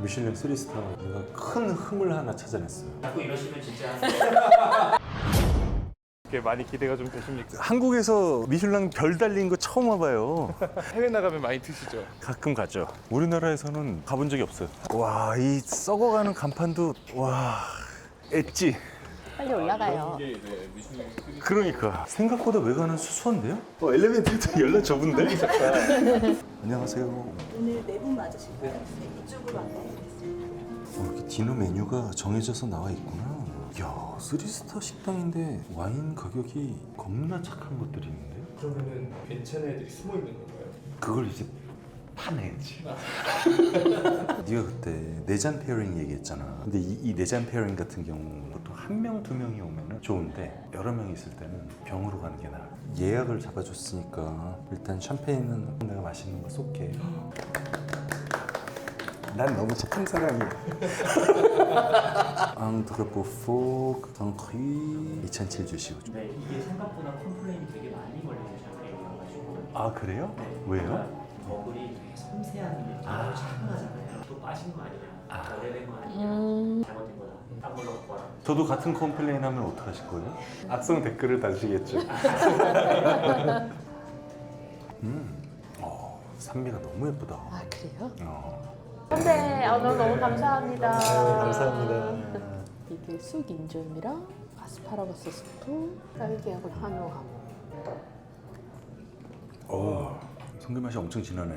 미슐랭 3스타 내가 큰 흠을 하나 찾아냈어요. 자꾸 이러시면 진짜 이게 많이 기대가 좀 되십니까? 한국에서 미슐랭 별 달린 거 처음 와봐요. 해외 나가면 많이 드시죠? 가끔 가죠. 우리나라에서는 가본 적이 없어요. 와, 이 썩어가는 간판도 와 엣지. 빨리 올라가요. 이게 이제 미슐랭 스트리트 그러니까 생각보다 외관은 수수한데요? 엘리베이터도 연락 좁은데? 안녕하세요. 오늘 네 분 맞으실 거예요. 네, 이쪽으로 안내해드리겠습니다. 이렇게 디너 메뉴가 정해져서 나와 있구나. 이야, 3스타 식당인데 와인 가격이 겁나 착한 것들이 있는데요? 그러면은 괜찮은 애들이 숨어 있는 건가요? 그걸 이제 파내야지. 네가 그때 내잔 페어링 얘기했잖아. 근데 이 내잔 페어링 같은 경우 보통 한 명, 두 명이 오면 좋은데 여러 명이 있을 때는 병으로 가는 게 나아. 예약을 잡아줬으니까 일단 샴페인은 내가 맛있는 거 쏠게. 난 너무 착한 사람이야. 앙드레포포 덩크리 2007 주시고. 네, 이게 생각보다 컴플레인이 되게 많이 걸리는 샴페인이어가지고 아 그래요? 네, 왜요? 버블이 되게 섬세한 느낌, 차분하잖아요. 또 빠진 거 아니냐, 오래된 거 아니냐, 잘못된 거다, 딴 걸로 갖고 와라. 저도 같은 컴플레인 하면 어떡하실 거예요? 악성 댓글을 다시겠죠. 산미가 너무 예쁘다. 아 그래요? 네, 오늘 너무 감사합니다. 감사합니다. 이게 쑥 인절미랑 아스파라거스 스프, 딸기하고 한우하고. 성게 맛이 엄청 진하네.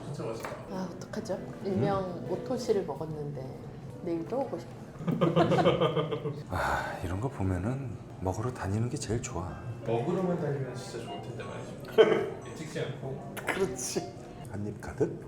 진짜 맛있다. 아 어떡하죠? 일명 오토시를 먹었는데 내일도 오고 싶어. 아 이런 거 보면은 먹으러 다니는 게 제일 좋아. 먹으러만 다니면 진짜 좋을 텐데 말이죠. 찍지 않고 그렇지. 한입 가득.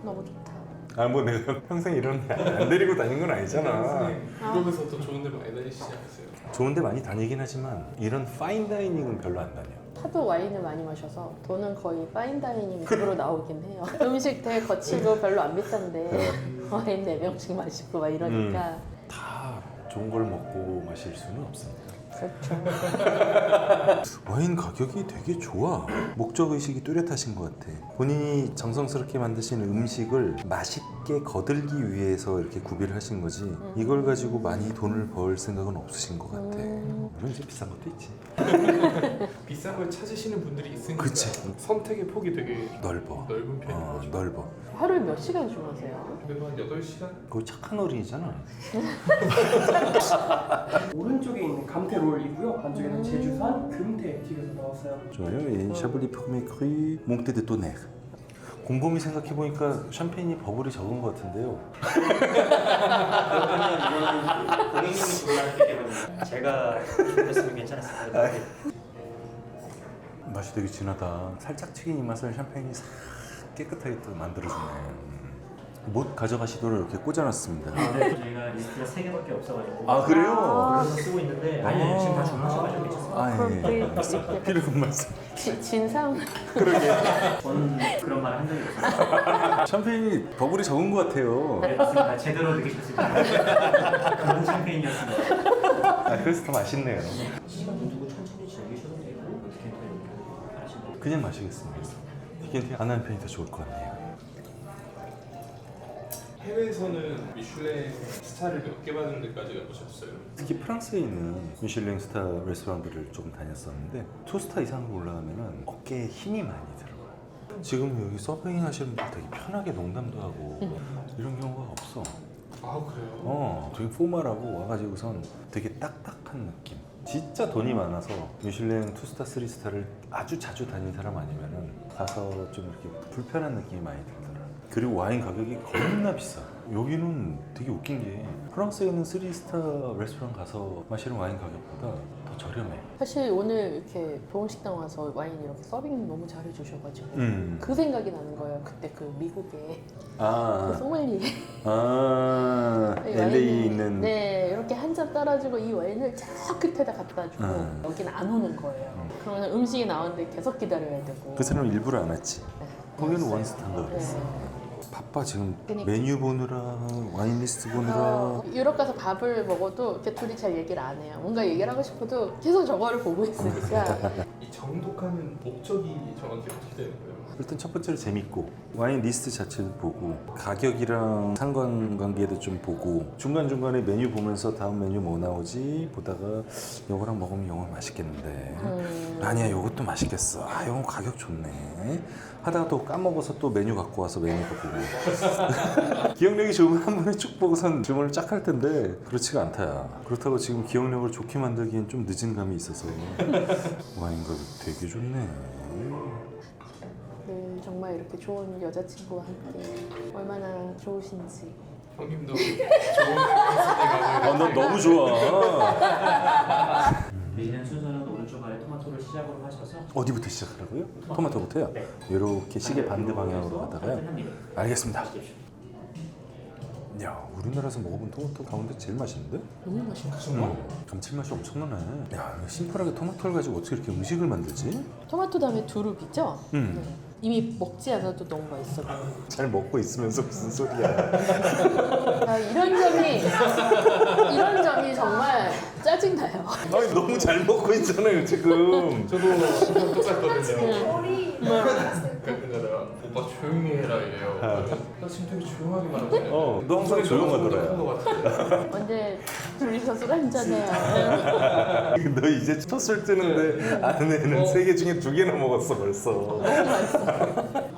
너무 좋다. 아 뭐 내가 평생 이런 안 데리고 다닌 건 아니잖아. 유럽에서 또 좋은 데 많이 다니시지 않으세요? 좋은데 많이 다니긴 하지만 이런 파인 다이닝은 별로 안 다녀. 하도 와인을 많이 마셔서 돈은 거의 파인다이닝 으로 나오긴 해요. 음식 되게 거치고 별로 안 비싼데 와인 4병씩 마시고 막 이러니까 다 좋은 걸 먹고 마실 수는 없습니다. 그렇죠. 와인 가격이 되게 좋아. 목적의식이 뚜렷하신 것 같아. 본인이 정성스럽게 만드신 음식을 맛있게 거들기 위해서 이렇게 구비를 하신 거지 이걸 가지고 많이 돈을 벌 생각은 없으신 것 같아. 물론 이제 비싼 것도 있지. 비싼 걸 찾으시는 분들이 있으니까 그치. 선택의 폭이 되게 넓어. 넓은 편인 거죠. 넓어. 하루에 몇 시간 주무세요? 그래도 한 8시간? 거의 착한 어린이잖아. 오른쪽에 있는 감태 롤이고요. 안쪽에는 제주산 금태 튀겨서 나왔어요. 좋아요. 이 샤블리 포메 크리 몽테 데 또네. 곰곰이 생각해 보니까 샴페인이 버블이 적은 것 같은데요. 그러면 이거는 고객님이 주문하기 때문에 제가 준비했으면 괜찮았을 텐데. 맛이 되게 진하다. 살짝 튀긴 이 맛을 샴페인이 싹 깨끗하게 또 만들어주네. 못 가져가시도록 이렇게 꽂아놨습니다. 네, 저희가 리스트가 3개밖에 없어가지고. 아 그래요? 그래서 쓰고 있는데 아니 지금 다 주문하셔가지고 괜찮습니다. 아 예. 필요한 말씀. 진상. 저는 그런 말 한 적이 없어요. 샴페인이 버블이 적은 것 같아요. 네, 맞습니다. 제대로 느끼셨습니다. 그런 샴페인이었습니다. 아 그래서 더 맛있네요. 시간 좀 두고 천천히 즐기셔도 되고 디켄터에 하시면 돼요. 그냥 마시겠습니다. 디켄트 안 하는 편이 더 좋을 것 같네요. 해외에서는 미슐랭 스타를 몇 개 받은 데까지 가보셨어요? 특히 프랑스에 있는 미슐랭 스타 레스토랑들을 조금 다녔었는데 2스타 이상으로 올라가면 어깨에 힘이 많이 들어요. 지금 여기 서빙 하시는 분들 되게 편하게 농담도 하고 이런 경우가 없어. 아 그래요? 되게 포멀하고 와가지고선 되게 딱딱한 느낌. 진짜 돈이 많아서 미슐랭 2스타, 3스타를 아주 자주 다닌 사람 아니면은 가서 좀 이렇게 불편한 느낌이 많이 들더라. 그리고 와인 가격이 겁나 비싸. 여기는 되게 웃긴 게 프랑스에 있는 3스타 레스토랑 가서 마시는 와인 가격보다 더 저렴해. 사실 오늘 이렇게 좋은 식당 와서 와인 이렇게 서빙 너무 잘해주셔가지고 그 생각이 나는 거예요. 그때 그 미국에 그 소믈리에 이 LA에 와인을, 있는 네 이렇게 한 잔 따라주고 이 와인을 저 끝에다 갖다 주고 여기는 안 오는 거예요. 그러면 음식이 나오는데 계속 기다려야 되고. 그 사람은 일부러 안 왔지. 네. 거기는 원스타인가 그랬어. 네. 바빠 지금. 그러니까. 메뉴 보느라 와인 리스트 보느라. 유럽 가서 밥을 먹어도 이렇게 둘이 잘 얘기를 안 해요. 뭔가 얘기를 하고 싶어도 계속 저거를 보고 있으니까. 정독하는 목적이 정확히 어떻게 되는 거예요? 일단 첫 번째로 재밌고 와인 리스트 자체도 보고 가격이랑 상관관계도 좀 보고 중간중간에 메뉴 보면서 다음 메뉴 뭐 나오지 보다가 요거랑 먹으면 요거 맛있겠는데 아니야 요것도 맛있겠어 아 요거 가격 좋네 하다가 또 까먹어서 또 메뉴 갖고 와서 메뉴 보고 기억력이 좋으면 한 번에 쭉 보고선 주문을 쫙 할 텐데 그렇지가 않다 그렇다고 지금 기억력을 좋게 만들기엔 좀 늦은 감이 있어서 와인 가격 되게 좋네 정말 이렇게 좋은 여자친구와 함께 얼마나 좋으신지. 형님도 좋은 데가 난 너무 좋아 미진의 순서는 오른쪽 아래 토마토를 시작으로 하셔서 어디부터 시작하라고요? 토마토부터요? 네. 이렇게 시계 반대 방향으로 가다가요? 합니다. 알겠습니다 마십시오. 야 우리나라에서 먹어본 토마토 가운데 제일 맛있는데? 너무 맛있어. 감칠맛이 엄청나네 야 이거 심플하게 토마토를 가지고 어떻게 이렇게 음식을 만들지? 토마토 다음에 두릅이죠? 음. 네. 이미 먹지 않아도 너무 맛있어 보여요. 잘 먹고 있으면서 무슨 소리야 아, 이런 점이 정말 짜증나요. 아니 너무 잘 먹고 있잖아요 지금 저도 똑같거든요. 머리 가끔 가다가 오빠 조용히 해라 이래요. 나 지금 되게 조용하게 말하거든요. 너 항상 조용하더라 것 같아. 언제 둘이서 술 한잔해요. 너 이제 첫 술 뜨는데 아내는 3개 중에 2개나 먹었어 벌써 너무 맛있어.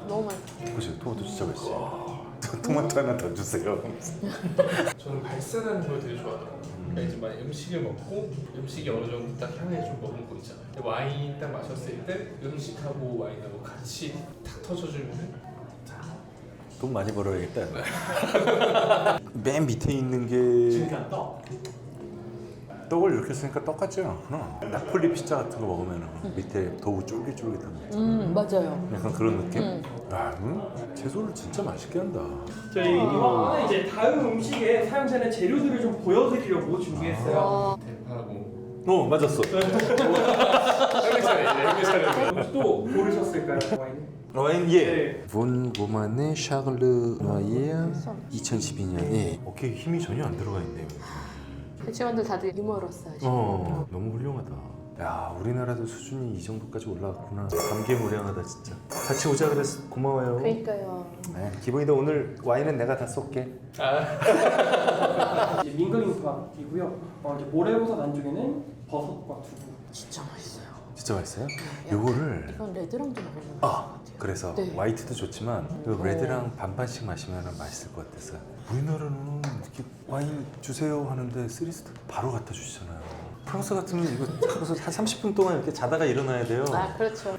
너무 맛있어. 보세요 토마토 진짜 맛있어 토마토 하나 더 주세요 저는 발산하는 걸 되게 좋아하더라고요. 그러니까 이제 만약 음식을 먹고 음식이 어느 정도 딱 향을 좀 머금고 있잖아요. 근데 와인 딱 마셨을 때 음식하고 와인하고 같이 탁 터져주면은 돈 많이 벌어야겠다 맨 밑에 있는 게 중간 떡. 떡을 이렇게 쓰니까 떡 같지 않구나 나폴리 피자 같은 거 먹으면 밑에 더우 쫄깃쫄깃한 거 있잖아 맞아요. 약간 그런 느낌? 아, 채소를 진짜 맛있게 한다 저희 이번에 이제 다음 음식에 사용되는 재료들을 좀 보여드리려고 준비했어요. 대파하고 맞았어 형님 차례. 혹시 또 고르셨을까요, 와인? 와인 예 네. 본 고만의 샤글르 노이에 2012년 예. 오케이 힘이 전혀 안 들어가 있네요 직원들 다들 유머러스 하시고. 너무 훌륭하다 야 우리나라도 수준이 이 정도까지 올라갔구나 감개무량하다 진짜 같이 오자 그래서 고마워요 그러니까요. 네, 기본이도 오늘 와인은 내가 다 쏠게 이제 밍글링 팝이고요. 이제 모래버섯 안쪽에는 버섯과 두부. 진짜 맛있어요. 진짜 맛있어요? 요거를 이건 레드랑도 먹으면 맛있을 것 아 같아요. 그래서 네. 화이트도 좋지만 그 레드랑 반반씩 마시면 맛있을 것 같아서 우리나라는 이렇게 와인 주세요 하는데 쓰리스타 바로 갖다 주시잖아요 프랑스 같으면 이거 하고서 한 30분 동안 이렇게 자다가 일어나야 돼요 아 그렇죠.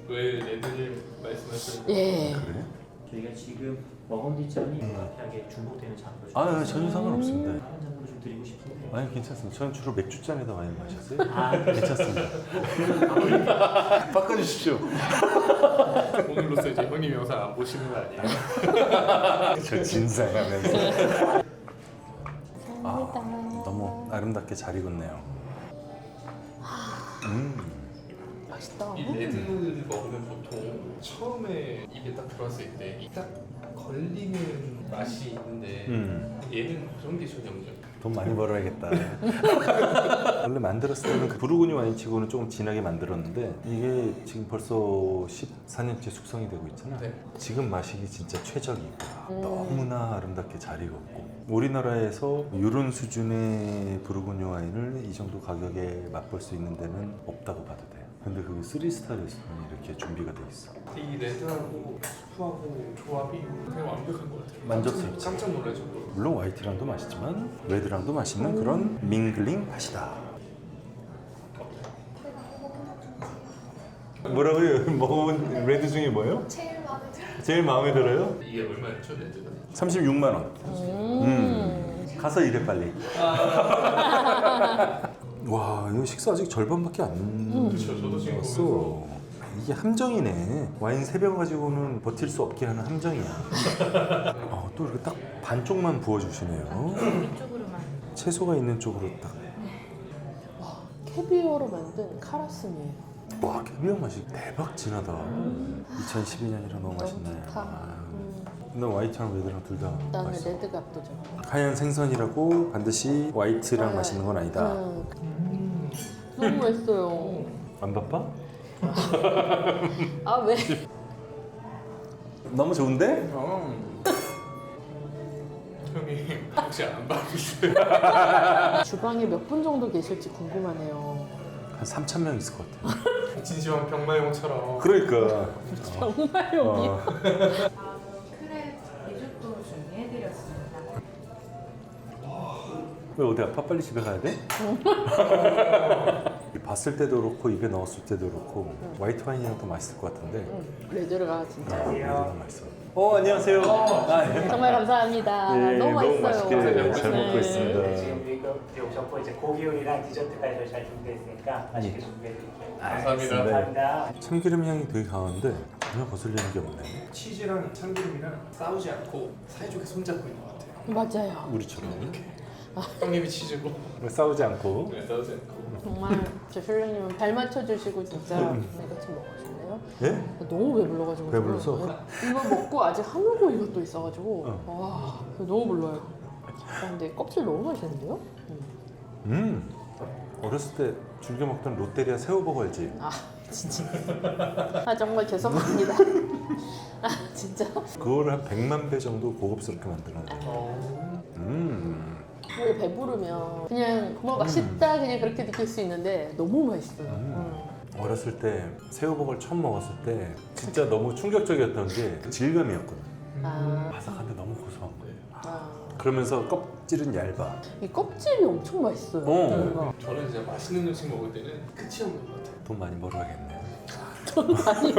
왜 레드를 말씀하셨는지 예. 그래? 저희가 지금 버건디잔이 향에 중복되는 장르로 아 전혀 상관없습니다 다른 장르로 좀 드리고 싶은데 아니 괜찮습니다 저는 주로 맥주잔에다 와인 마셨어요 아 괜찮습니다 바꿔주십시오 오늘로써 이제 형님 영상 안 보시는 거 아니에요? 저 진상하면서 감사합니다. 너무 아름답게 잘 익었네요 맛있다. 이 레드를 먹으면 보통 처음에 입에 딱 들어왔을 때 딱 걸리는 맛이 있는데 얘는 그런 게 전혀 없죠. 돈 많이 벌어야겠다. 원래 만들었을 때는 그 부르고뉴 와인치고는 조금 진하게 만들었는데 이게 지금 벌써 14년째 숙성이 되고 있잖아. 네. 지금 마시기 진짜 최적이고 너무나 아름답게 잘 익었고 우리나라에서 이런 수준의 부르고뉴 와인을 이 정도 가격에 맛볼 수 있는 데는 없다고 봐도 돼요. 근데 그게 3스타 레스토랑이 이렇게 준비가 돼 있어. 이 레드하고 스프하고 조합이 그냥 완벽한 것 같아요. 만족스럽지. 깜짝 놀랄 정도로. 물론 화이트랑도 맛있지만 레드랑도 맛있는 그런 밍글링 맛이다. 뭐라고요? 먹어본 레드 중에 뭐예요? 제일 마음에 들어요. 제일 마음에 들어요? 이게 얼마였죠 레드가? 36만 원. 가서 일해 빨리. 와 이거 식사 아직 절반밖에 안 그렇죠. 저도 지금 왔어. 이게 함정이네. 와인 3병 가지고는 버틸 수 없게 하는 함정이야. 또 이렇게 딱 반쪽만 부어주시네요. 이쪽으로만. 채소가 있는 쪽으로 딱. 캐비어로 만든 카라슴이에요. 와 캐비어 맛이 대박 진하다. 2012년이라 너무 맛있네. 좋다. 나 화이트랑 레드랑 둘 다 나는 맛있어. 레드가 압도적. 하얀 생선이라고 반드시 화이트랑 네. 맛있는 건 아니다. 너무 맛있어요. 안 바빠? 아 왜? 너무 좋은데? 형이 혹시 안 바쁘세요? 주방에 몇 분 정도 계실지 궁금하네요. 한 3,000명 있을 것 같아. 진시황 병마용처럼. 그러니까. 정말 여기. 크랩 리조또 준비해드렸습니다. 왜 어디 아파? 빨리 집에 가야 돼? 봤을 때도 그렇고 입에 넣었을 때도 그렇고 화이트 와인이랑 더 맛있을 것 같은데 레드가 진짜. 레드가 맛있어. 안녕하세요. 예. 정말 감사합니다. 예, 너무 맛있어요. 맛있게 잘 먹고 네. 있습니다. 네, 지금 이거 오셨고 이제 고기 요리랑 디저트까지 잘 준비했으니까 맛있게 준비해드릴게요. 감사합니다. 감사합니다. 참기름 향이 되게 강한데 전혀 거슬리는 게 없네. 치즈랑 참기름이랑 싸우지 않고 사이좋게 손잡고 있는 것 같아요. 맞아요. 우리처럼 형님이 치즈고 싸우지 않고. 네, 싸우지 않고. 정말 제 신랑님은 발 맞춰주시고 진짜 이거 좀 먹어줄래요? 예? 너무 배불러가지고 배불러서? 지금 이거 먹고 아직 한우고 이것도 있어가지고 와 너무 불러요. 근데 껍질 너무 맛있는데요? 어렸을 때 즐겨 먹던 롯데리아 새우버거 알지? 아 진짜 아 정말 죄송합니다. 아 진짜 그거를 한 100만 배 정도 고급스럽게 만들었는데. 원래 배부르면 그냥 뭐 맛있다 그냥 그렇게 느낄 수 있는데 너무 맛있어요. 어렸을 때 새우버거를 처음 먹었을 때 진짜 너무 충격적이었던 게 질감이었거든. 아, 바삭한데 너무 고소한 거예요. 아. 그러면서 껍질은 얇아. 이 껍질이 엄청 맛있어요. 어. 뭔가. 저는 진짜 맛있는 음식 먹을 때는 끝이 없는 것 같아요. 돈 많이 벌어야겠네. 돈 많이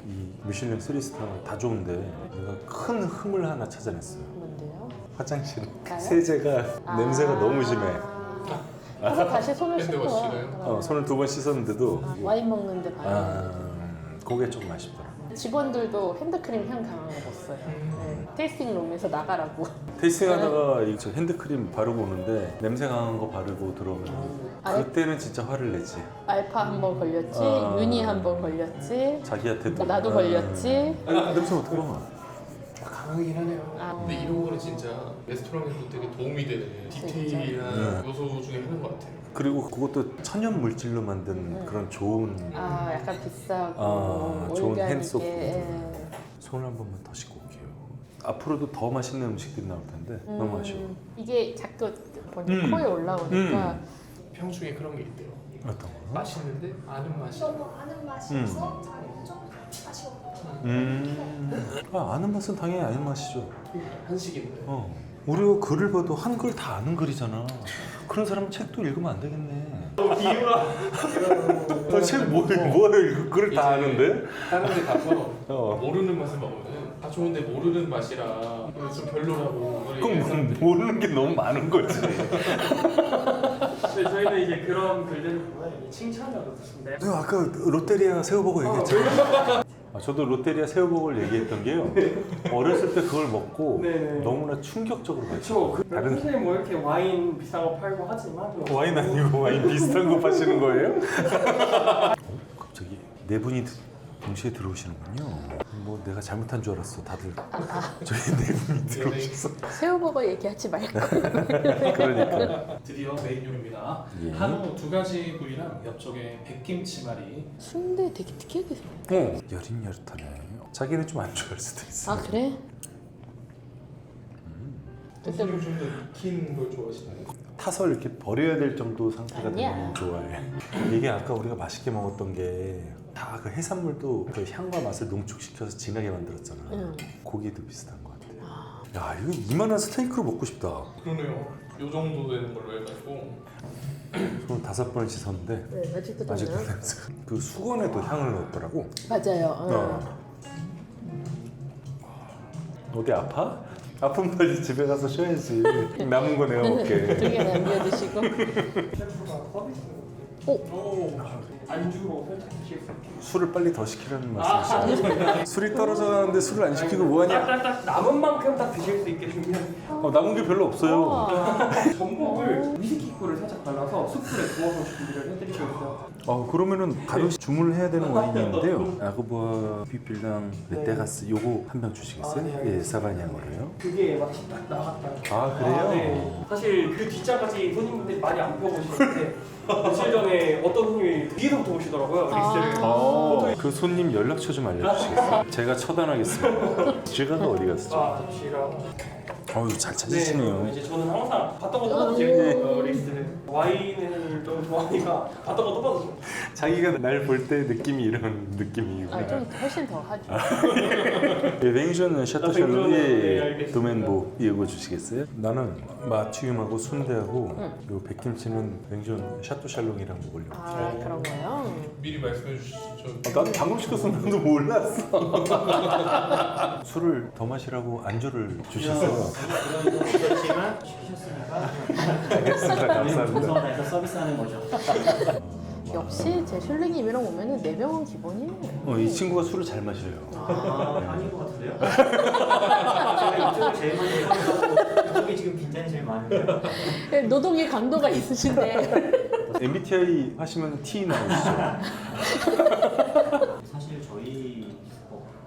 이 미슐랭 3스타 다 좋은데 내가 큰 흠을 하나 찾아냈어요. 뭔데요? 화장실 나요? 세제가 냄새가 너무 심해. 그래서 다시 손을 씻고 핸드워시를? 손을 2번 씻었는데도 와인 먹는데 봐요. 그게 좀 아쉽더라. 직원들도 핸드크림 향 강한 거 넣었어요. 네. 테이스팅 룸에서 나가라고. 테이스팅하다가 저 핸드크림 바르고 오는데 냄새 강한 거 바르고 들어오면 그때는 진짜 화를 내지. 알파 한 번 걸렸지, 유니 한 번 걸렸지, 자기한테도. 나도 걸렸지. 냄새 어떻게 나? 강하긴 하네요. 아. 근데 이런 거는 진짜 레스토랑에도 되게 도움이 되는 디테일한 요소 중에 하나인 것 같아요. 그리고 그것도 천연 물질로 만든 그런 좋은 아 약간 비싸고 좋은 올가닉에, 핸드소프. 예. 손을 한 번만 더 씻고 올게요. 앞으로도 더 맛있는 음식들이 나올 텐데 너무 아쉬워. 이게 자꾸 코에 올라오니까 평 중에 그런 게 있대요. 어떤 거? 맛있는데 아는 맛이. 너무 아는 맛이어서 좀 맛이 없고 아는 맛은 당연히 아는 맛이죠. 한식인데. 우리가 글을 봐도 한글 다 아는 글이잖아. 그런 사람은 책도 읽으면 안 되겠네. 책 뭐를 읽고 글을 다 아는데? 다른 데 가서 어. 모르는 맛을 먹으면 다 좋은데 모르는 맛이라 좀 별로라고. 그럼 모르는 게 너무 많은 거지. 근데 저희는 이제 그런 글들을 보면 이게 칭찬으로 듣는데 내가 아까 롯데리아 새우버거 얘기했잖아. 저도 롯데리아 새우버거를 얘기했던 게요. 어렸을 때 그걸 먹고 네네. 너무나 충격적으로 그렇죠. 맛있어. 다른 선생님 뭐 이렇게 와인 비싼 거 팔고 하지만 와인 아니고 와인 비슷한 거 파시는 거예요? 갑자기 네 분이 동시에 들어오시는군요. 뭐 내가 잘못한 줄 알았어. 다들 저희 네 분이 들어오셨어. 새우버거 얘기하지 말고. 그러니까. 드디어 메인 요리입니다. 예. 한우 2가지 부위랑 옆쪽에 백김치말이. 순대 되게 특이하게 생겼어. 여릿여릿하네. 자기는 좀 안 좋아할 수도 있어. 아 그래? 선생님 좀더 익힌 걸 좋아하시나요? 타서 이렇게 버려야 될 정도 상태가 아니야. 되면 좋아해. 이게 아까 우리가 맛있게 먹었던 게 다 그 해산물도 그 향과 맛을 농축시켜서 진하게 만들었잖아. 고기도 비슷한 것 같아. 야 이거 이만한 스테이크로 먹고 싶다. 그러네요. 요 정도 되는 걸로 해가지고. 손을 5번을 씻었는데 네, 아직도 아직도 좋나요? 냄새. 그 수건에도 향을 넣었더라고. 맞아요. 어디 아파? 아픈 빨리 집에 가서 쉬어야지. 남은 거 내가 먹게. 2개 남겨두시고. 셰프가 서비스 오. 안주로 살짝 드실 수 있게. 술을 빨리 더 시키라는 말씀이시죠? 술이 떨어져 가는데 술을 안 시키고 뭐하냐? 딱 남은 만큼 딱 드실 수 있게 준비한 남은 게 별로 없어요. 우와. 전복을 위스키 꿀을 살짝 발라서 숯불에 구워서 준비를 해드리고 있어요. 그러면은 바로 주문을 해야 되는 와인이 있는데요. 아그보아 비필랑 메테가스 요거 한 병 주시겠어요? 네, 예, 사바니앙으로요. 그게 맛이 딱 나갔다. 그래요? 네. 사실 그 뒷장까지 손님분들이 많이 안 펴보시는데 며칠 전에 어떤 손님이 뒤에서부터 오시더라고요. 리스를. 그 손님 연락처 좀 알려주시겠어요? 제가 처단하겠습니다. 지가가 어디 갔어? 잠시랑. 잘 찾으시네요. 이제 저는 항상 봤던 거 똑바로 재밌어요. 리스를. 와인을 좀 좋아하니까 봤던 거 똑바로 좀. 자기가 날 볼 때 느낌이 이런 느낌이고. 좀 훨씬 더 하죠. 예, 뱅전 샤토 뱅전, 네, 샬롯의 알겠습니다. 도멘보 이거 주시겠어요? 나는 마튀움하고 순대하고 요 백김치는 뱅전 샤토 샬롱이랑 먹으려고. 그런 거요? 미리 말씀해 주시죠. 나도 방금 시켰어. 나도 몰랐어. 술을 더 마시라고 안주를 주셨어요. 그런 거 있었지만 시키셨으니까 알겠습니다. 감사합니다. 정성을 다해서 서비스하는 거죠. 역시 제 슐랭님이랑 오면은 4명은 기본이에요. 이 친구가 술을 잘 마셔요. 아닌 것 같은데요? 제가 이쪽을 제일 많이 해서 이쪽이 지금 빈잔이 제일 많은데요? 노동의 강도가 있으신데. MBTI 하시면 T 나오시죠? 사실 저희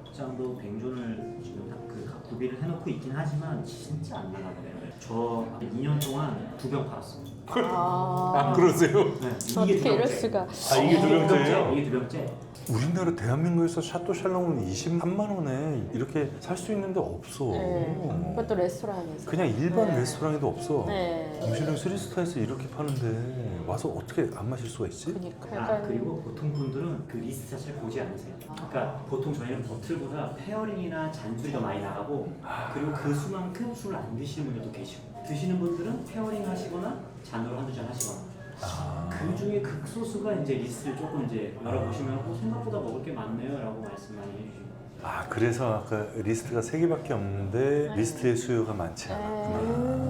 업장도 뱅존을 지금 그 구비를 해놓고 있긴 하지만 진짜 안 나가요. 저 2년 동안 2병 팔았어요. 그러세요? 네, 어떻게 이럴 수가? 이게 두 병째예요? 이게 2병째. 우리나라 대한민국에서 샤또 샬롱은 23만 원에 이렇게 살 수 있는데 없어. 네. 그것도 레스토랑에서. 그냥 일반 네. 레스토랑에도 없어. 네. 미슐랭 3스타에서 이렇게 파는데 와서 어떻게 안 마실 수가 있지? 그러니까 약간 그리고 보통 분들은 그 리스트 자체를 보지 않으세요. 그러니까 보통 저희는 버틀보다 페어링이나 잔술이 더 많이 나가고 그리고 그 수만큼 술을 안 드시는 분들도 계시고 드시는 분들은 페어링 하시거나 잔으로 한두 잔 하시거나 그 중에 극소수가 이제 리스트를 조금 이제 열어보시면 생각보다 먹을 게 많네요라고 말씀 많이 해주시고 그래서 아까 리스트가 3개밖에 없는데 리스트의 수요가 많지 않았구나.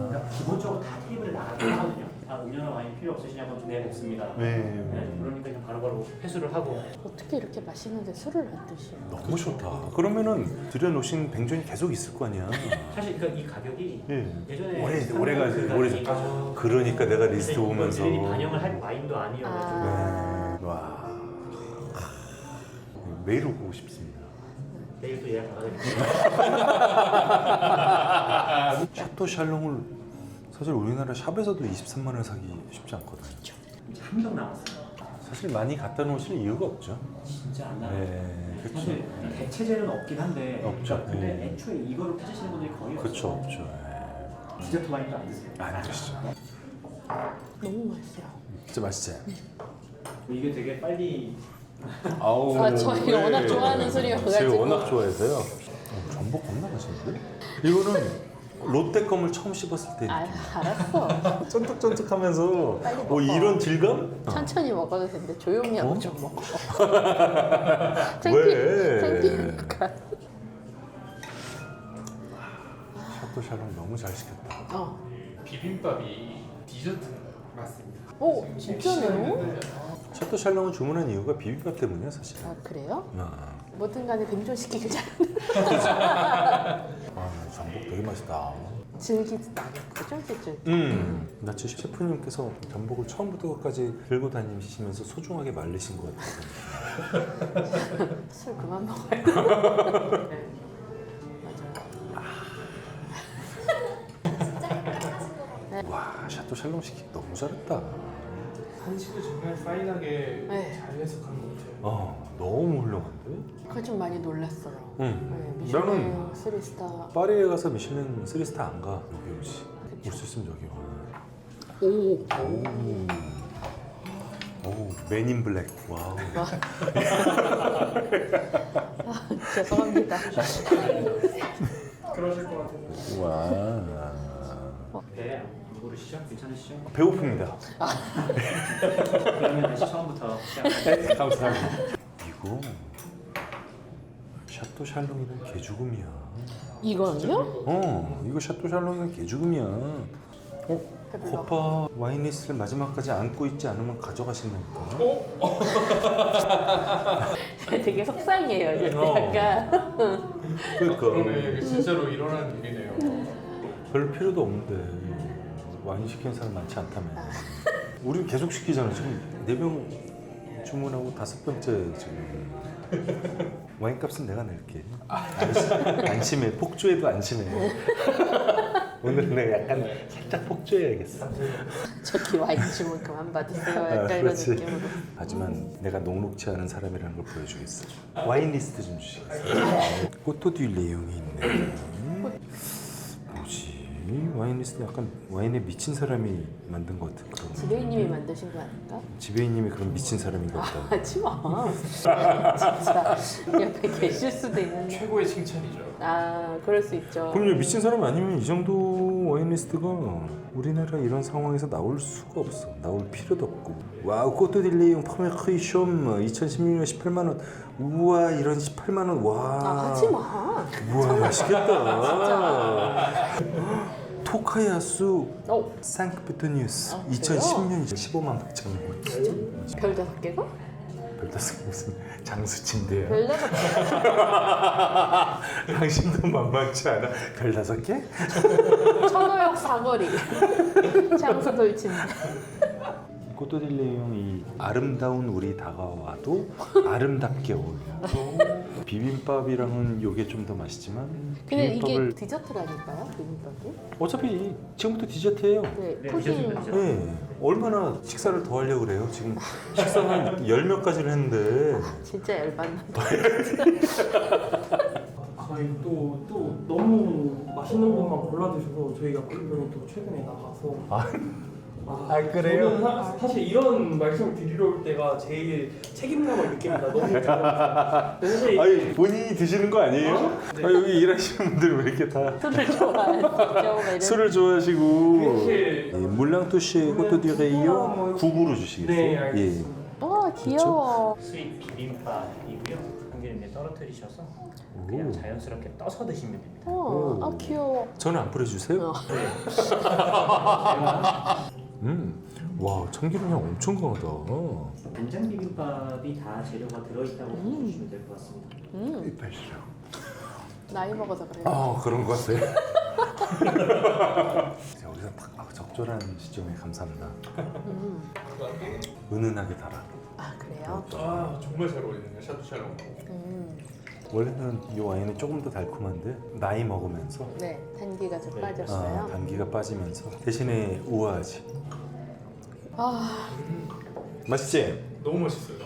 그러니까 기본적으로 다 테이블에 나가긴 하거든요. 음료나 와인 필요 없으시냐고 네 없습니다. 네. 그러니까 그냥 바로바로 회수를 하고 어떻게 이렇게 맛있는데 술을 안 드시요? 너무 좋다. 그러면은 들여놓으신 뱅존이 계속 있을 거 아니야. 사실 그러니까 이 가격이 예. 예전에 오래가 오래. 그러니까 내가 리스트 보면서. 모델이 반영을 할 와인도 아니어가지고 네. 와. 매일 오고 싶습니다. 내일 또 예약 받아드릴게요. 샤또 샬롱을 사실 우리나라 샵에서도 23만 원 사기 쉽지 않거든요. 이제 한 병 남았어요. 사실 많이 갖다 놓으실 이유가 없죠. 진짜 안 나요. 네, 그렇죠. 사실 대체제는 없긴 한데 없죠. 근데 네. 애초에 이거를 찾으시는 분들이 거의 그렇죠, 없어요. 없죠. 디저트 와인도 안 드세요. 안 드시죠. 너무 맛있어요. 진짜 맛있지? 이게 되게 빨리 아우. 저희가 워낙 좋아하는 술이어가지고. 제가 워낙 좋아해서요. 전복 겁나 맛있는데? 이거는 롯데 껌을 처음 씹었을 때 알았어. 쫀득쫀득하면서 빨리 먹어. 이런 질감? 천천히 먹어도 되는데 조용히 하고 좀 먹어. 왜? 창피하니까. 샤또 샬롱 너무 잘 시켰다. 비빔밥이 디저트인가요? 맞습니다. 오, 진짜네요? 샤또 샬롱을 주문한 이유가 비빔밥 때문이야 사실. 그래요? 아, 뭐든 간에 뱅존 시키길 잘하는. 전복 되게 맛있다. 질기지도 않고 쫄깃쫄깃. 나치 셰프님께서 전복을 처음부터 끝까지 들고 다니시면서 소중하게 말리신 것 같아요. 술 그만 먹어요. 네. 맞아요. 와, 샤또 샬롱 시키기 너무 잘했다. 한식을 정말 파인하게 네. 잘 해석한 것 같아요. 너무 훌륭한데? 그거 좀 많이 놀랐어요. 응. 네, 나는 미슐랭 3스타. 파리에 가서 미슐랭 3스타 안 가. 여기 오지. 올 수 있으면 여기 와. 오. 오, 맨인 블랙. 와우. 죄송합니다. 그러실 것 같아서. 와. 배 모르시죠? 괜찮으시죠? 배고픕니다. 그러면 다시 처음부터 시작할게요. 감사합니다. 이거 샤또 샬롱이는 개죽음이야. 이거는요? 이거 샤또 샬롱이는 개죽음이야. 배불러. 오빠 와인 리스트를 마지막까지 안고 있지 않으면 가져가신다니까. 되게 속상해요. 이제 약간. 그러니까 그러네. 진짜로 일어나는 일이네요. 별 필요도 없는데 와인 시키는 사람 많지 않다며. 우리 계속 시키잖아. 지금 4병 주문하고 5병째 지금. 와인 값은 내가 낼게. 안심해. 폭주해도 안심해. 오늘은 내가 약간 살짝 폭주해야겠어. 저기 와인 주문 그만 받으세요. 약간 이런 그렇지. 느낌으로. 하지만 내가 녹록지 않은 사람이라는 걸 보여주겠어. 와인 리스트 좀 주시겠어요? 꼬토듀 내용이 있네. 뭐지? 와인 리스트 약간 와인에 미친 사람이 만든 것 같은 그런. 지배인님이 만드신 거 아닌가? 지배인님이 그런 미친 사람인가 보다. 하지 마. 진짜 옆에 계실 수도 있는데. 최고의 칭찬이죠. 아, 그럴 수 있죠. 그럼요. 미친 사람 아니면 이 정도 와인 리스트가 우리나라 이런 상황에서 나올 수가 없어. 나올 필요도 없고. 와우, 꼬토딜레용 퍼메크이숑 2016년 18만 원. 우와, 이런 18만 원. 와. 아, 하지 마. 우와, 맛있겠다. 토카야수 어, 상크페터니우스 아, 그래요? 2010년 15만 8천 원. 별 5개가? 별다섯 무슨 장수친데요. 별 5개. 당신도 만만치 않아. 별 5개? 천호역 사거리. 장수 돌침대. 꼬토딜레용 이 아름다운 우리 다가와도 아름답게 어울려. 비빔밥이랑은 이게 좀 더 맛있지만 근데 이게 비빔밥을 디저트라니까요, 비빔밥이? 어차피 지금부터 디저트예요. 네, 네, 푸딩. 디저트죠. 네. 얼마나 식사를 더 하려고 그래요? 지금 식사는 한 10몇 가지를 했는데 진짜 열받는. 저희 또 너무 맛있는 것만 골라 드셔서 저희가 그분이 또 최근에 나가서 그래요? 저는 사실 이런 말씀을 드리러 올 때가 제일 책임감을 느낍니다. 너무 좋아요. 사실 아니 본인이 드시는 거 아니에요? 네. 아, 여기 일하시는 분들 왜 이렇게 다 술을 좋아하죠. 술을 좋아하시고 사실 물랑토시 꼬토디레이요 국으로 주시겠어요? 네, 알겠습니다. 와, 귀여워. 수입 비빔밥이고요. 한 개는 이제 떨어뜨리셔서 그냥 자연스럽게 떠서 드시면 됩니다. 아, 귀여워. 저는 안 뿌려주세요? 와 참기름이 엄청 강하다. 간장 비빔밥이 다 재료가 들어있다고 보시면 될 것 같습니다. 이빨 싫어. 나이 먹어서 그래요. 아 그런 것 같아요. 여기서 딱 적절한 시점에 감사합니다. 은은하게 달아. 아, 그래요? 아 정말 잘 어울리네요. 샤도샤랑. 원래는 이 와인은 조금 더 달콤한데 나이 먹으면서 네, 단기가 좀 네. 빠졌어요. 단기가 빠지면서 대신에 우아하지. 아, 맛있지? 너무 맛있어요.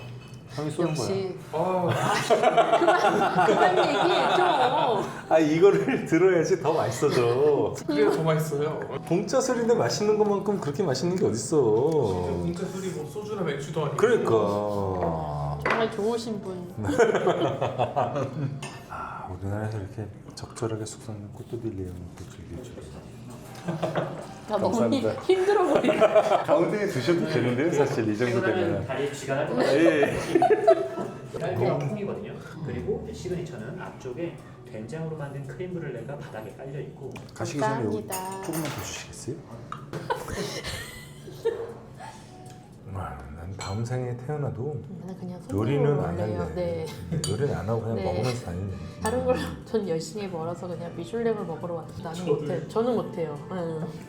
형이 쏘는 거야. 역시 아 그만 얘기해줘. 아 이거를 들어야지 더 맛있어져. 그게 더 맛있어요. 공짜 술인데 맛있는 것만큼 그렇게 맛있는 게 어딨어. 공짜 술이 뭐 소주나 맥주도 아니고. 그러니까. 정말 좋으신 분. 아 우리나라에서 이렇게 적절하게 숙성된 꼬토딜레용을 또 즐겨주셔서 나 너무 감사합니다. 힘들어 보인다. 가운데에 두셔도 되는데요 사실 이 정도 퇴근하면 되면. 다리에 쥐가 날 것 같아요. 예. 깔끔한 콩이거든요. 그리고 이제 시그니처는 앞쪽에 된장으로 만든 크림 브룰레가 바닥에 깔려 있고 가시기 전에 여기 감사합니다. 조금만 더 주시겠어요? 난 다음 생에 태어나도 나는 그냥 요리는 손으로 안 원래요. 할래. 네. 요리는 안 하고 그냥 네. 먹으면서 다니네. 다른 걸 전 열심히 벌어서 그냥 미슐랭을 먹으러 왔는데 나는 못해. 저는 못해요.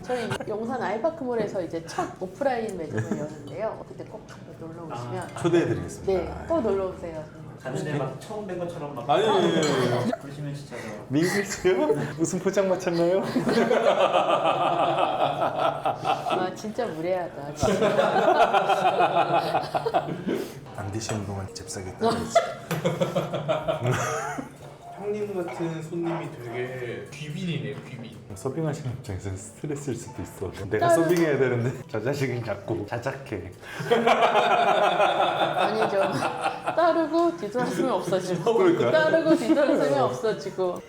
저희 용산 아이파크몰에서 이제 첫 오프라인 매장을 여는데요. 그때 꼭 한번 놀러 오시면 초대해드리겠습니다. 네, 꼭 놀러 오세요. 가는데 막 처음 뵌 것처럼 막 아니 그러시면 진짜 더 민규씨요? 무슨 포장 마쳤나요? 아, 진짜 무례하다. 진짜. 안 드시는 동안 잽싸게 따라야지. 형님 같은 손님이 되게 귀빈이네요. 귀빈. 서빙하시는 입장에서는 스트레스일 수도 있어. 내가 서빙해야 되는데 저 자식은 자꾸 자작해. 아니죠. 따르고 뒤돌아서면 없어지고 그러니까. 따르고 뒤돌아서면 없어지고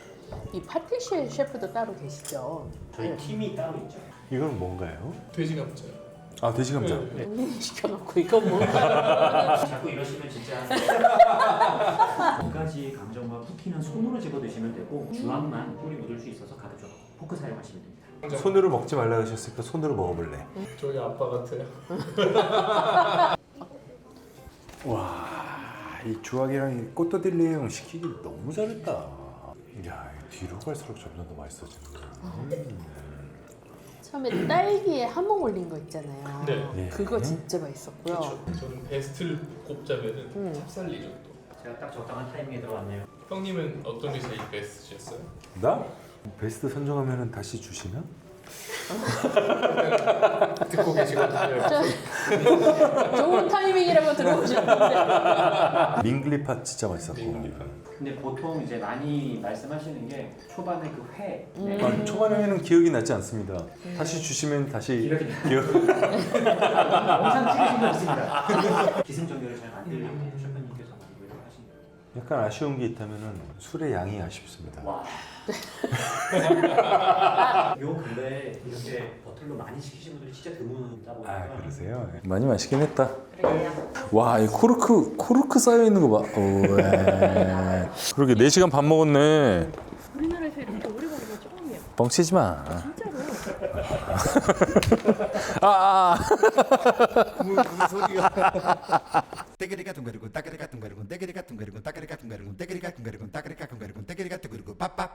이 파티시에 셰프도 따로 계시죠? 저희 팀이 따로 있죠. 이건 뭔가요? 돼지 감자요. 아 돼지 감자. 네. 본인이 시켜놓고 이건 뭔가 자꾸 이러시면 진짜 두 가지 감정과 쿠키는 손으로 집어 드시면 되고 중앙만 뿌리 묻을 수 있어서 가급적 포크 사용하시면 됩니다. 손으로 먹지 말라 하셨으니까 손으로 먹어볼래. 저희 아빠 같아요. 와, 이 주악이랑 이 꼬토딜리형 시키기 너무 잘했다. 야, 뒤로 갈수록 점점 더 맛있어지는 거야. 처음에 딸기에 하몽 올린 거 있잖아요. 네. 그거 진짜 맛있었고요. 그렇죠. 저는 베스트를 꼽자면은 찹쌀 리조또. 제가 딱 적당한 타이밍에 들어왔네요. 형님은 어떤 게 제일 베스트셨어요? 나? 베스트 선정하면은 다시 주시나? 듣고 계시거든요. 좋은 타이밍이라고 들어오셨는데. 밍글리팟 진짜 맛있었고. 근데 보통 이제 많이 말씀하시는 게 초반에 그 회. 아, 초반에는 기억이 나지 않습니다. 다시 주시면 다시 기억이 기억. 영상 찍으신 거 있습니다. 기승전결을 잘 만들려고 셰프님께서 만들고 하신 거예요. 약간 아쉬운 게 있다면은 술의 양이 아쉽습니다. 와. 요 근래 이렇게 버틀로 많이 시키신 분들이 진짜 드문다 보니까. 아, 그러세요? 많이 맛있긴 했다. 그러게요. 와, 이 코르크 쌓여 있는 거 봐. 오, 그러게 4시간 밥 먹었네. 우리나라에서 이렇게 오래 먹는 건 처음이에요. 뻥치지 마. 진짜로. 무슨 소리가? 떼그리가 둥가리고 따그리가 둥가리고 떼그리가 둥가리고 따그리가 둥가리고 떼그리가 둥가리고 따그리가 둥가리고 떼그리가 둥가리고 빠빠